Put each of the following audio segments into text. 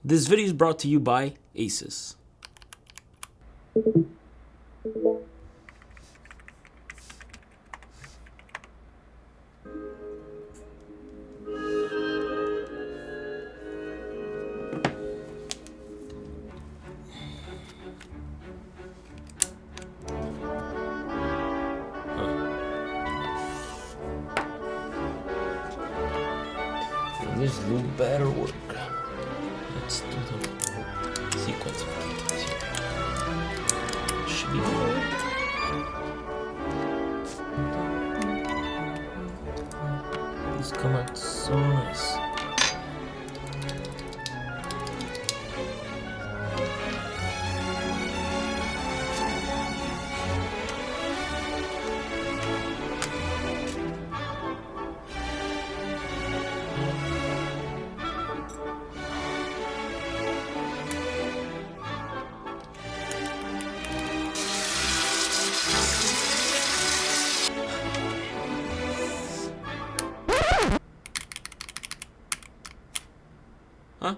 This video is brought to you by Asus. This will better work. Let's do the sequence of contents here. Should be good. These come out so nice. Huh?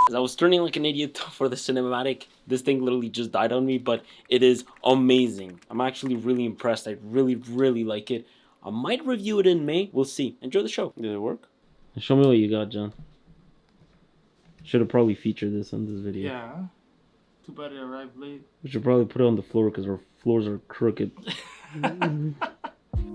As I was turning like an idiot for the cinematic, this thing literally just died on me, but it is amazing. I'm actually really impressed. I really like it. I might review it in May. We'll see. Enjoy the show. Did it work? Show me what you got, John. Should have probably featured this on this video. Yeah. Too bad it arrived late. We should probably put it on the floor because our floors are crooked.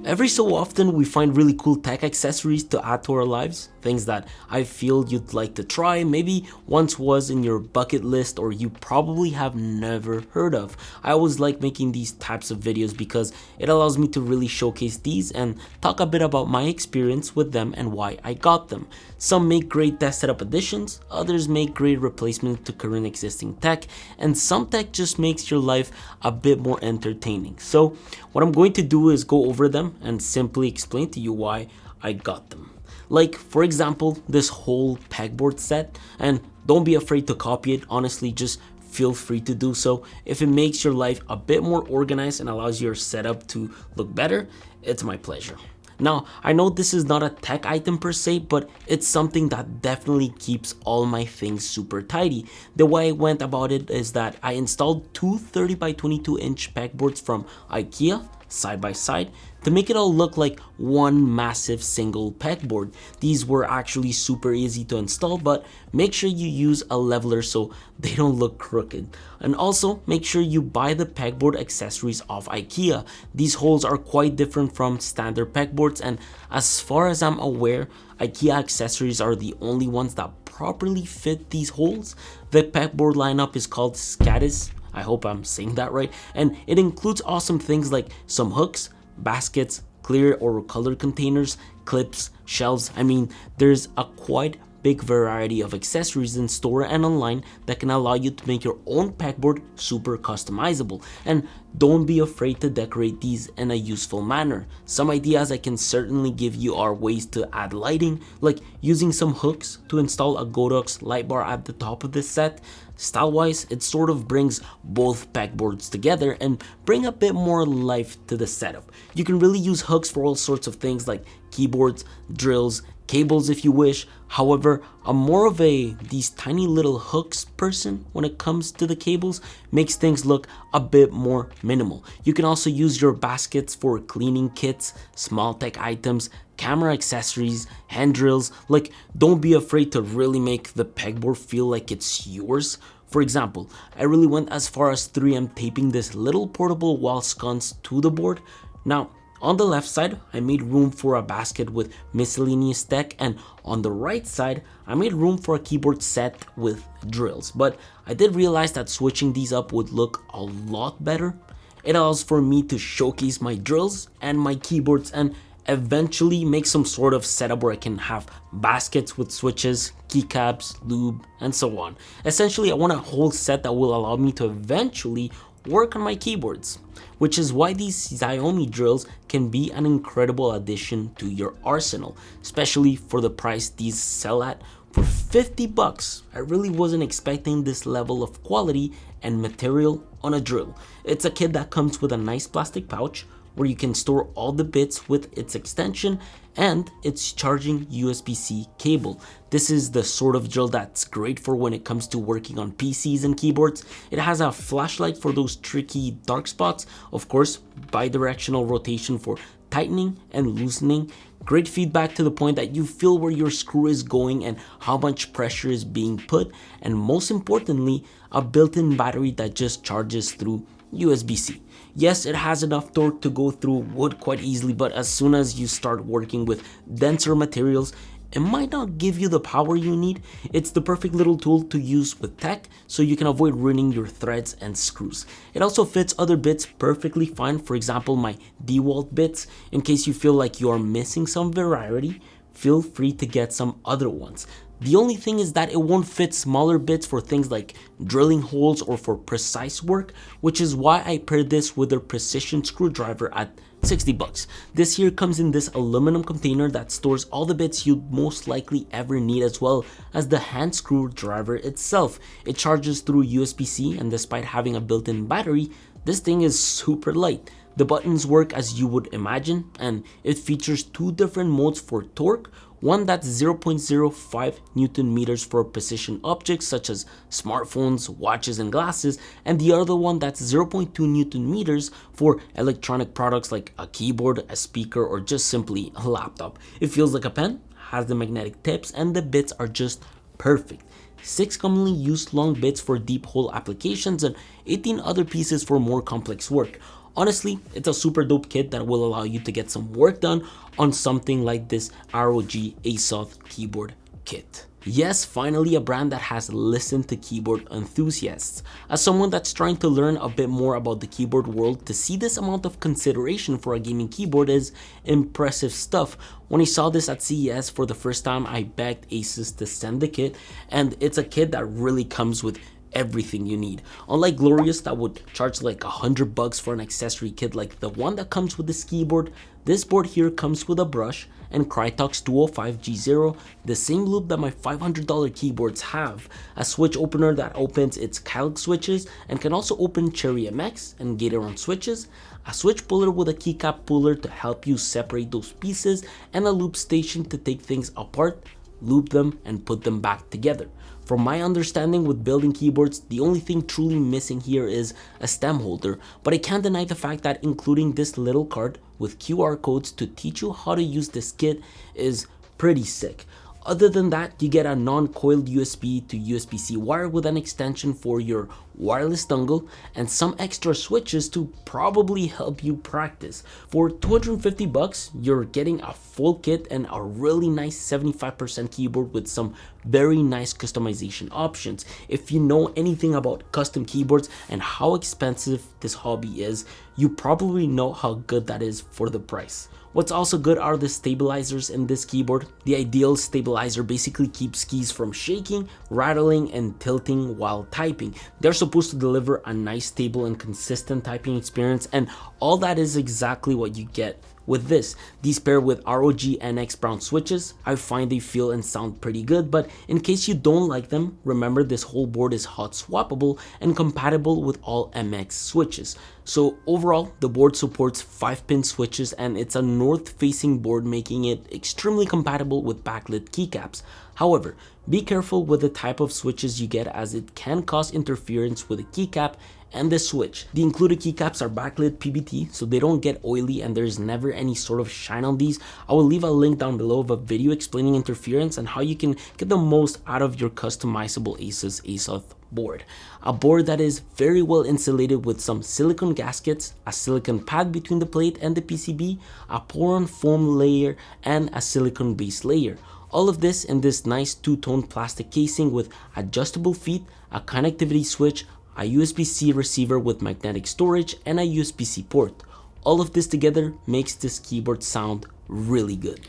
Every so often we find really cool tech accessories to add to our lives, things that I feel you'd like to try, maybe once was in your bucket list or you probably have never heard of. I always like making these types of videos because it allows me to really showcase these and talk a bit about my experience with them and why I got them. Some make great desk setup additions, others make great replacements to current existing tech, and some tech just makes your life a bit more entertaining. So what I'm going to do is go over them and simply explain to you why I got them. Like, for example, this whole pegboard set, and don't be afraid to copy it. Honestly, just feel free to do so. If it makes your life a bit more organized and allows your setup to look better, it's my pleasure. Now, I know this is not a tech item per se, but it's something that definitely keeps all my things super tidy. The way I went about it is that I installed two 30 by 22 inch pegboards from IKEA side by side to make it all look like one massive single pegboard. These were actually super easy to install, but make sure you use a leveler so they don't look crooked. And also make sure you buy the pegboard accessories off IKEA. These holes are quite different from standard pegboards, and as far as I'm aware, IKEA accessories are the only ones that properly fit these holes. The pegboard lineup is called Scadis. I hope I'm saying that right, and it includes awesome things like some hooks, baskets, clear or color containers, clips, shelves. I mean, there's a quite big variety of accessories in store and online that can allow you to make your own pegboard super customizable. And don't be afraid to decorate these in a useful manner. Some ideas I can certainly give you are ways to add lighting, like using some hooks to install a Godox light bar at the top of this set. Style wise, it sort of brings both pegboards together and bring a bit more life to the setup. You can really use hooks for all sorts of things like keyboards, drills, cables if you wish. However, I'm more of these tiny little hooks person when it comes to the cables. Makes things look a bit more minimal. You can also use your baskets for cleaning kits, small tech items, camera accessories, hand drills. Like, don't be afraid to really make the pegboard feel like it's yours. For example, I really went as far as 3M taping this little portable wall sconce to the board. Now, on the left side, I made room for a basket with miscellaneous tech, and on the right side, I made room for a keyboard set with drills. But I did realize that switching these up would look a lot better. It allows for me to showcase my drills and my keyboards and eventually make some sort of setup where I can have baskets with switches, keycaps, lube, and so on. Essentially, I want a whole set that will allow me to eventually work on my keyboards, which is why these Xiaomi drills can be an incredible addition to your arsenal, especially for the price these sell at. For 50 bucks, I really wasn't expecting this level of quality and material on a drill. It's a kit that comes with a nice plastic pouch where you can store all the bits with its extension and its charging USB-C cable. This is the sort of drill that's great for when it comes to working on PCs and keyboards. It has a flashlight for those tricky dark spots, of course, bidirectional rotation for tightening and loosening, great feedback to the point that you feel where your screw is going and how much pressure is being put, and most importantly, a built-in battery that just charges through USB-C. Yes, it has enough torque to go through wood quite easily, but as soon as you start working with denser materials, it might not give you the power you need. It's the perfect little tool to use with tech so you can avoid ruining your threads and screws. It also fits other bits perfectly fine, for example my DeWalt bits. In case you feel like you are missing some variety, feel free to get some other ones. The only thing is that it won't fit smaller bits for things like drilling holes or for precise work, which is why I paired this with a precision screwdriver at 60 bucks. This here comes in this aluminum container that stores all the bits you'd most likely ever need, as well as the hand screwdriver itself. It charges through USB-C, and despite having a built-in battery, this thing is super light. The buttons work as you would imagine, and it features two different modes for torque. One that's 0.05 Newton meters for precision objects such as smartphones, watches, and glasses, and the other one that's 0.2 Newton meters for electronic products like a keyboard, a speaker, or just simply a laptop. It feels like a pen, has the magnetic tips, and the bits are just perfect. 6 commonly used long bits for deep hole applications and 18 other pieces for more complex work. Honestly, it's a super dope kit that will allow you to get some work done on something like this ROG Asus keyboard kit. Yes, finally a brand that has listened to keyboard enthusiasts. As someone that's trying to learn a bit more about the keyboard world, to see this amount of consideration for a gaming keyboard is impressive stuff. When I saw this at CES for the first time, I begged Asus to send the kit, and it's a kit that really comes with everything you need. Unlike Glorious that would charge like $100 for an accessory kit like the one that comes with this keyboard, this board here comes with a brush and Crytox 205G0, the same loop that my $500 keyboards have, a switch opener that opens its Calyx switches and can also open Cherry MX and Gateron switches, a switch puller with a keycap puller to help you separate those pieces, and a loop station to take things apart, loop them, and put them back together. From my understanding with building keyboards, the only thing truly missing here is a stem holder, but I can't deny the fact that including this little card with QR codes to teach you how to use this kit is pretty sick. Other than that, you get a non-coiled USB to USB-C wire with an extension for your wireless dongle and some extra switches to probably help you practice. For 250 bucks, you're getting a full kit and a really nice 75% keyboard with some very nice customization options. If you know anything about custom keyboards and how expensive this hobby is, you probably know how good that is for the price. What's also good are the stabilizers in this keyboard. The ideal stabilizer basically keeps keys from shaking, rattling, and tilting while typing. They're supposed to deliver a nice, stable, and consistent typing experience, and all that is exactly what you get with this. These pair with ROG NX Brown switches. I find they feel and sound pretty good, but in case you don't like them, remember this whole board is hot swappable and compatible with all MX switches. So overall, the board supports 5-pin switches and it's a north-facing board, making it extremely compatible with backlit keycaps. However, be careful with the type of switches you get, as it can cause interference with the keycap and the switch. The included keycaps are backlit PBT, so they don't get oily and there's never any sort of shine on these. I will leave a link down below of a video explaining interference and how you can get the most out of your customizable Asus board. A board that is very well insulated with some silicone gaskets, a silicone pad between the plate and the PCB, a pour-on foam layer, and a silicone base layer. All of this in this nice two-tone plastic casing with adjustable feet, a connectivity switch, a USB-C receiver with magnetic storage, and a USB-C port. All of this together makes this keyboard sound really good.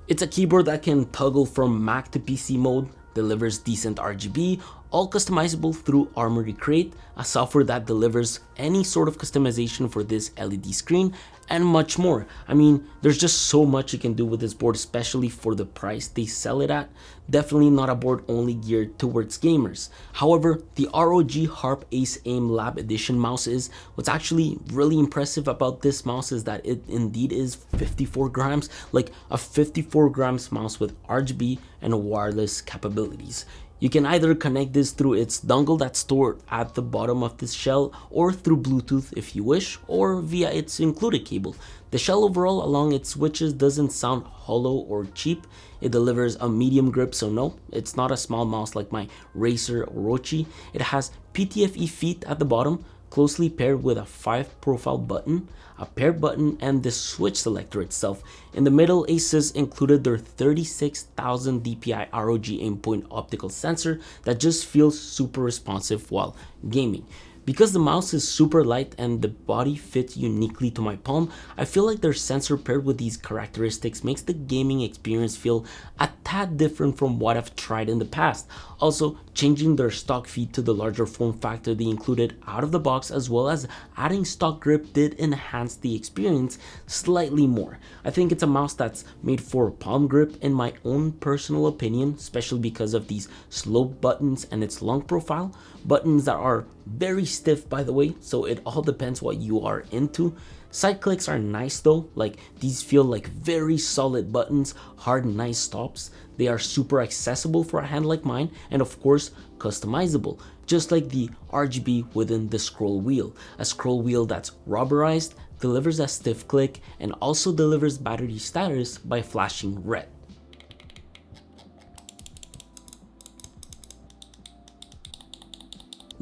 It's a keyboard that can toggle from Mac to PC mode, delivers decent RGB, all customizable through Armory Crate, a software that delivers any sort of customization for this LED screen and much more. I mean, there's just so much you can do with this board, especially for the price they sell it at. Definitely not a board only geared towards gamers. However, the ROG Harp Ace Aim Lab Edition mouse is what's actually really impressive about this mouse is that it indeed is 54 grams, like a 54 grams mouse with RGB and wireless capabilities. You can either connect this through its dongle that's stored at the bottom of this shell, or through Bluetooth if you wish, or via its included cable. The shell overall along its switches doesn't sound hollow or cheap. It delivers a medium grip, so no, it's not a small mouse like my Racer Orochi. It has PTFE feet at the bottom, closely paired with a 5 profile button, a pair button, and the switch selector itself. In the middle, Asus included their 36,000 dpi ROG Aimpoint optical sensor that just feels super responsive while gaming. Because the mouse is super light and the body fits uniquely to my palm, I feel like their sensor paired with these characteristics makes the gaming experience feel a tad different from what I've tried in the past. Also, changing their stock feet to the larger form factor they included out of the box, as well as adding stock grip, did enhance the experience slightly more. I think it's a mouse that's made for palm grip in my own personal opinion, especially because of these slope buttons and its long profile. Buttons that are very stiff, by the way, so it all depends what you are into. Side clicks are nice though, like these feel like very solid buttons, hard nice stops. They are super accessible for a hand like mine, and of course customizable, just like the RGB within the scroll wheel. A scroll wheel that's rubberized, delivers a stiff click, and also delivers battery status by flashing red.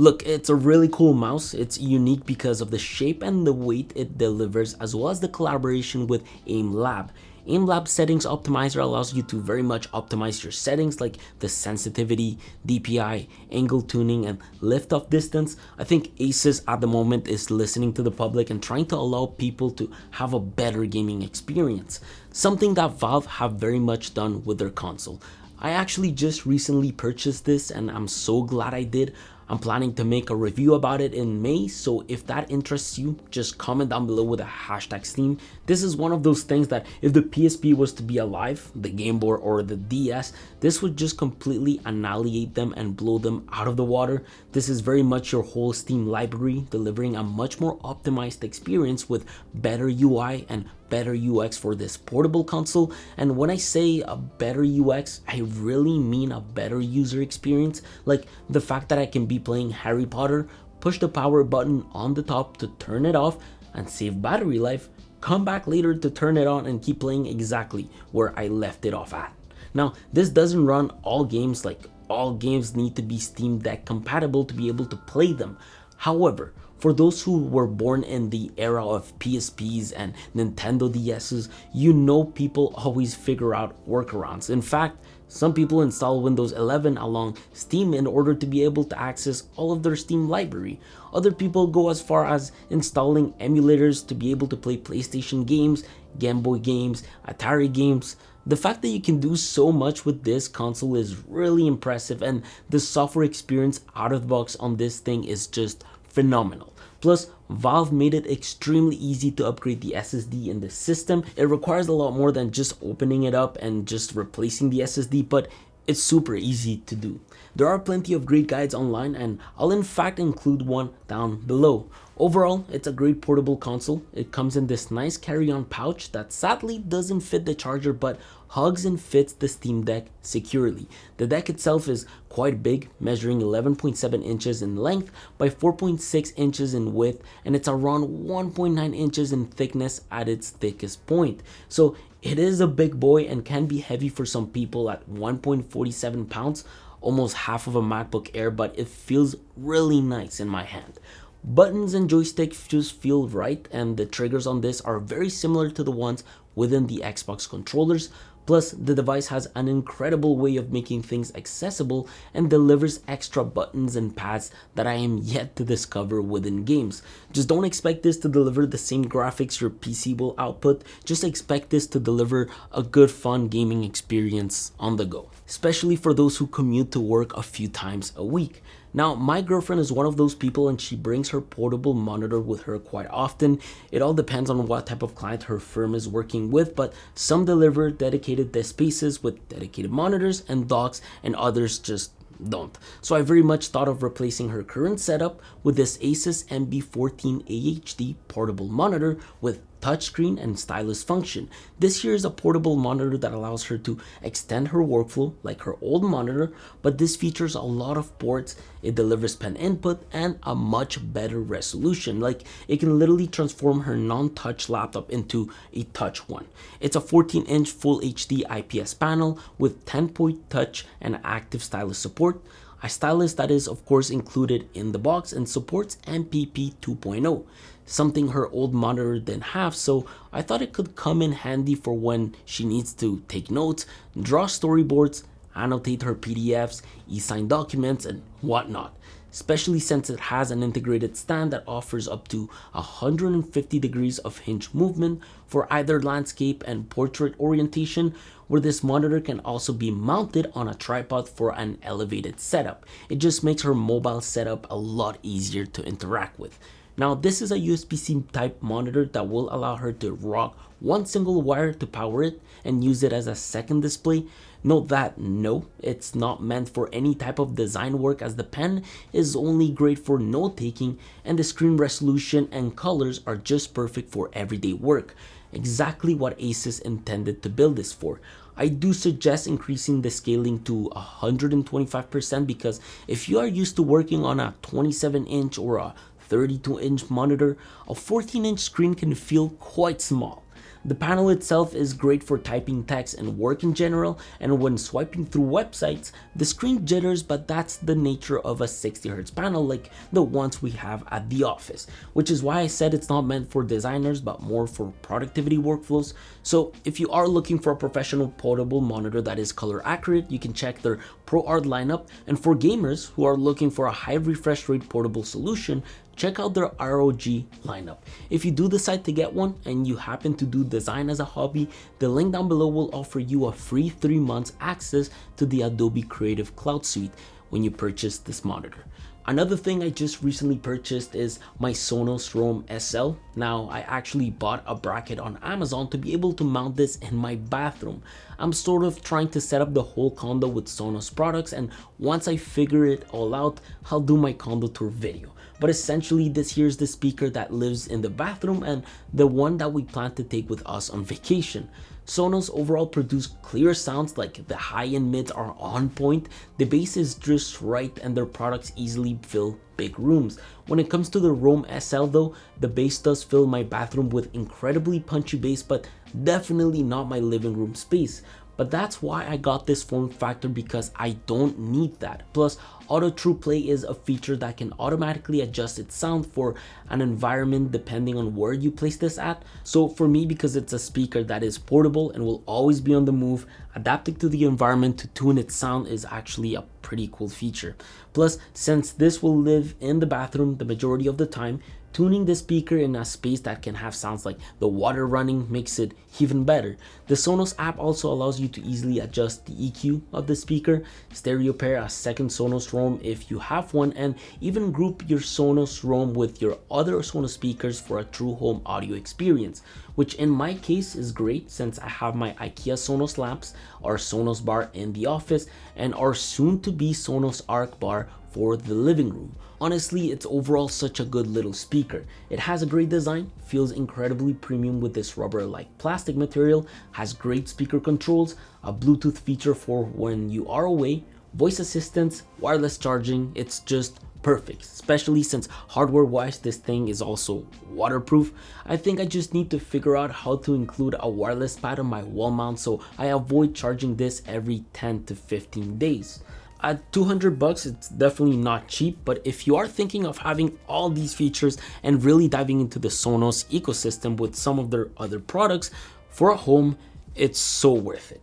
Look, it's a really cool mouse. It's unique because of the shape and the weight it delivers, as well as the collaboration with AimLab. AimLab Settings Optimizer allows you to very much optimize your settings like the sensitivity, DPI, angle tuning, and lift-off distance. I think Asus at the moment is listening to the public and trying to allow people to have a better gaming experience, something that Valve have very much done with their console. I actually just recently purchased this and I'm so glad I did. I'm planning to make a review about it in May, so if that interests you, just comment down below with a hashtag Steam. This is one of those things that if the PSP was to be alive, the Game Boy or the DS, this would just completely annihilate them and blow them out of the water. This is very much your whole Steam library, delivering a much more optimized experience with better UI and better UX for this portable console. And when I say a better UX, I really mean a better user experience, like the fact that I can be playing Harry Potter, push the power button on the top to turn it off and save battery life, come back later to turn it on and keep playing exactly where I left it off at. Now, this doesn't run all games, like all games need to be Steam Deck compatible to be able to play them. However, for those who were born in the era of PSPs and Nintendo DSs, you know people always figure out workarounds. In fact, some people install Windows 11 along Steam in order to be able to access all of their Steam library. Other people go as far as installing emulators to be able to play PlayStation games, Game Boy games, Atari games. The fact that you can do so much with this console is really impressive, and the software experience out of the box on this thing is just phenomenal. Plus, Valve made it extremely easy to upgrade the SSD in the system. It requires a lot more than just opening it up and just replacing the SSD, but it's super easy to do. There are plenty of great guides online, and I'll in fact include one down below. Overall, it's a great portable console. It comes in this nice carry-on pouch that sadly doesn't fit the charger but hugs and fits the Steam Deck securely. The deck itself is quite big, measuring 11.7 inches in length by 4.6 inches in width, and it's around 1.9 inches in thickness at its thickest point. So it is a big boy and can be heavy for some people at 1.47 pounds, almost half of a MacBook Air, but it feels really nice in my hand. Buttons and joystick just feel right, and the triggers on this are very similar to the ones within the Xbox controllers. Plus, the device has an incredible way of making things accessible and delivers extra buttons and pads that I am yet to discover within games. Just don't expect this to deliver the same graphics your PC will output, just expect this to deliver a good fun gaming experience on the go, especially for those who commute to work a few times a week. Now, my girlfriend is one of those people and she brings her portable monitor with her quite often. It all depends on what type of client her firm is working with, but some deliver dedicated desk spaces with dedicated monitors and docks, and others just don't. So I very much thought of replacing her current setup with this Asus MB14 AHD portable monitor with touchscreen and stylus function. This here is a portable monitor that allows her to extend her workflow like her old monitor, but this features a lot of ports, it delivers pen input, and a much better resolution. Like, it can literally transform her non-touch laptop into a touch one. It's a 14-inch full HD IPS panel with 10-point touch and active stylus support. A stylus that is of course included in the box and supports MPP 2.0, something her old monitor didn't have, so I thought it could come in handy for when she needs to take notes, draw storyboards, annotate her PDFs, e-sign documents, and whatnot. Especially since it has an integrated stand that offers up to 150 degrees of hinge movement for either landscape and portrait orientation, where this monitor can also be mounted on a tripod for an elevated setup. It just makes her mobile setup a lot easier to interact with. Now, this is a USB-C type monitor that will allow her to rock one single wire to power it and use it as a second display. Note that no, it's not meant for any type of design work, as the pen is only great for note taking and the screen resolution and colors are just perfect for everyday work. Exactly what Asus intended to build this for. I do suggest increasing the scaling to 125% because if you are used to working on a 27-inch or a 32-inch monitor, a 14-inch screen can feel quite small. The panel itself is great for typing text and work in general, and when swiping through websites, the screen jitters, but that's the nature of a 60Hz panel like the ones we have at the office, which is why I said it's not meant for designers but more for productivity workflows. So if you are looking for a professional portable monitor that is color accurate, you can check their ProArt lineup, and for gamers who are looking for a high refresh rate portable solution, check out their ROG lineup. If you do decide to get one and you happen to do design as a hobby, the link down below will offer you a free 3 months access to the Adobe Creative Cloud Suite when you purchase this monitor. Another thing I just recently purchased is my Sonos Roam SL. Now, I actually bought a bracket on Amazon to be able to mount this in my bathroom. I'm sort of trying to set up the whole condo with Sonos products, and once I figure it all out, I'll do my condo tour video. But essentially, this here's the speaker that lives in the bathroom and the one that we plan to take with us on vacation. Sonos overall produce clear sounds, like the high and mids are on point, the bass is just right, and their products easily fill big rooms. When it comes to the Roam SL though, the bass does fill my bathroom with incredibly punchy bass, but definitely not my living room space. But that's why I got this form factor, because I don't need that. Plus, Auto True Play is a feature that can automatically adjust its sound for an environment depending on where you place this at. So for me, because it's a speaker that is portable and will always be on the move, adapting to the environment to tune its sound is actually a pretty cool feature. Plus, since this will live in the bathroom the majority of the time, tuning the speaker in a space that can have sounds like the water running makes it even better. The Sonos app also allows you to easily adjust the EQ of the speaker, stereo pair a second Sonos Roam if you have one, and even group your Sonos Roam with your other Sonos speakers for a true home audio experience, which in my case is great since I have my IKEA Sonos lamps, our Sonos bar in the office, and our soon to be Sonos Arc bar for the living room. Honestly, it's overall such a good little speaker. It has a great design, feels incredibly premium with this rubber-like plastic material, has great speaker controls, a Bluetooth feature for when you are away, voice assistance, wireless charging. It's just perfect, especially since hardware-wise this thing is also waterproof. I think I just need to figure out how to include a wireless pad on my wall mount so I avoid charging this every 10 to 15 days. At $200, it's definitely not cheap, but if you are thinking of having all these features and really diving into the Sonos ecosystem with some of their other products for a home, it's so worth it.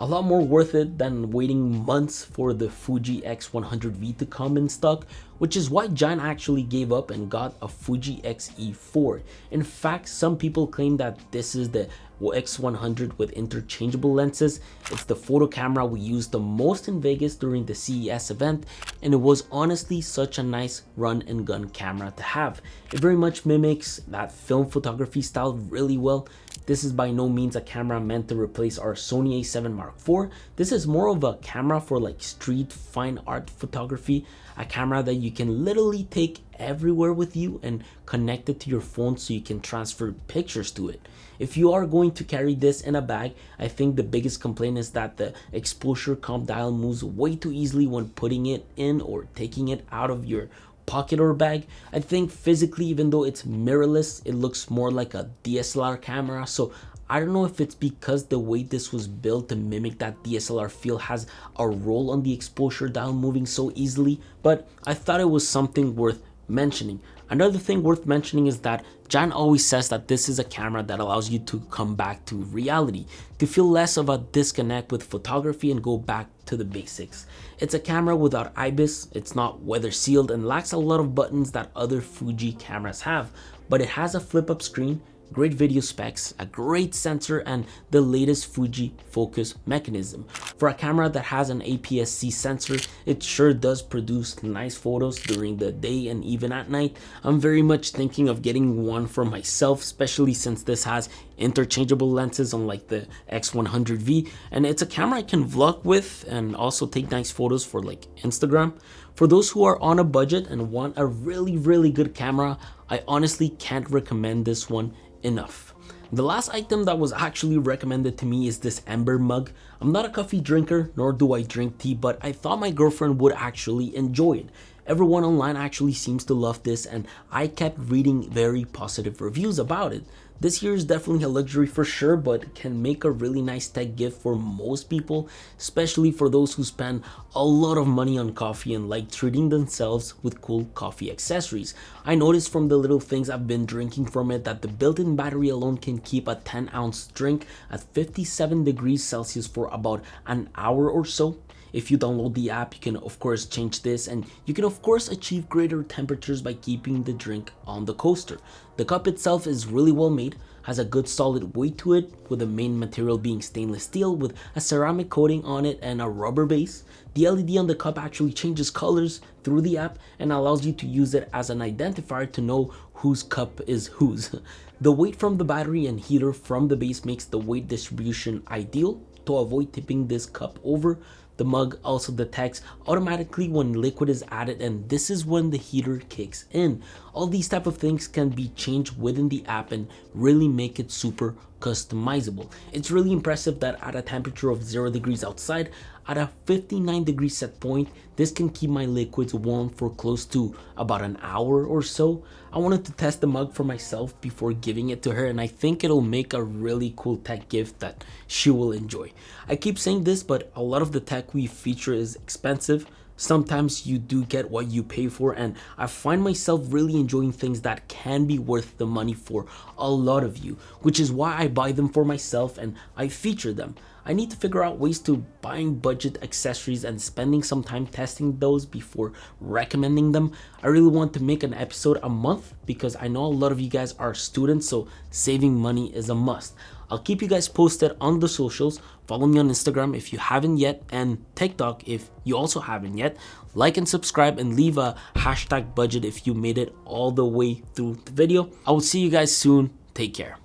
A lot more worth it than waiting months for the Fuji X100V to come in stock, which is why John actually gave up and got a Fuji X-E4. In fact, some people claim that this is the X100 with interchangeable lenses. It's the photo camera we used the most in Vegas during the CES event, and it was honestly such a nice run and gun camera to have. It very much mimics that film photography style really well. This is by no means a camera meant to replace our Sony A7 Mark IV. This is more of a camera for like street fine art photography, a camera that you can literally take everywhere with you and connect it to your phone so you can transfer pictures to it. If you are going to carry this in a bag, I think the biggest complaint is that the exposure comp dial moves way too easily when putting it in or taking it out of your pocket or bag. I think physically, even though it's mirrorless, it looks more like a DSLR camera. So I don't know if it's because the way this was built to mimic that DSLR feel has a role on the exposure dial moving so easily, but I thought it was something worth mentioning. Another thing worth mentioning is that Jan always says that this is a camera that allows you to come back to reality, to feel less of a disconnect with photography and go back to the basics. It's a camera without IBIS, it's not weather sealed and lacks a lot of buttons that other Fuji cameras have, but it has a flip up screen, great video specs, a great sensor, and the latest Fuji focus mechanism. For a camera that has an APS-C sensor, it sure does produce nice photos during the day and even at night. I'm very much thinking of getting one for myself, especially since this has interchangeable lenses unlike the X100V, and it's a camera I can vlog with and also take nice photos for like Instagram. For those who are on a budget and want a really good camera, I honestly can't recommend this one enough. The last item that was actually recommended to me is this Ember mug. I'm not a coffee drinker, nor do I drink tea, but I thought my girlfriend would actually enjoy it. Everyone online actually seems to love this, and I kept reading very positive reviews about it. This here is definitely a luxury for sure, but can make a really nice tech gift for most people, especially for those who spend a lot of money on coffee and like treating themselves with cool coffee accessories. I noticed from the little things I've been drinking from it that the built-in battery alone can keep a 10-ounce drink at 57 degrees Celsius for about an hour or so. If you download the app, you can of course change this, and you can of course achieve greater temperatures by keeping the drink on the coaster. The cup itself is really well made, has a good solid weight to it, with the main material being stainless steel with a ceramic coating on it and a rubber base. The LED on the cup actually changes colors through the app and allows you to use it as an identifier to know whose cup is whose. The weight from the battery and heater from the base makes the weight distribution ideal to avoid tipping this cup over. The mug also detects automatically when liquid is added, and this is when the heater kicks in. All these type of things can be changed within the app and really make it super customizable. It's really impressive that at a temperature of 0 degrees outside, at a 59 degree set point, this can keep my liquids warm for close to about an hour or so. I wanted to test the mug for myself before giving it to her, and I think it'll make a really cool tech gift that she will enjoy. I keep saying this, but a lot of the tech we feature is expensive. Sometimes you do get what you pay for, and I find myself really enjoying things that can be worth the money for a lot of you, which is why I buy them for myself and I feature them. I need to figure out ways to buying budget accessories and spending some time testing those before recommending them. I really want to make an episode a month because I know a lot of you guys are students, so saving money is a must. I'll keep you guys posted on the socials. Follow me on Instagram if you haven't yet, and TikTok if you also haven't yet. Like and subscribe and leave a hashtag budget if you made it all the way through the video. I will see you guys soon. Take care.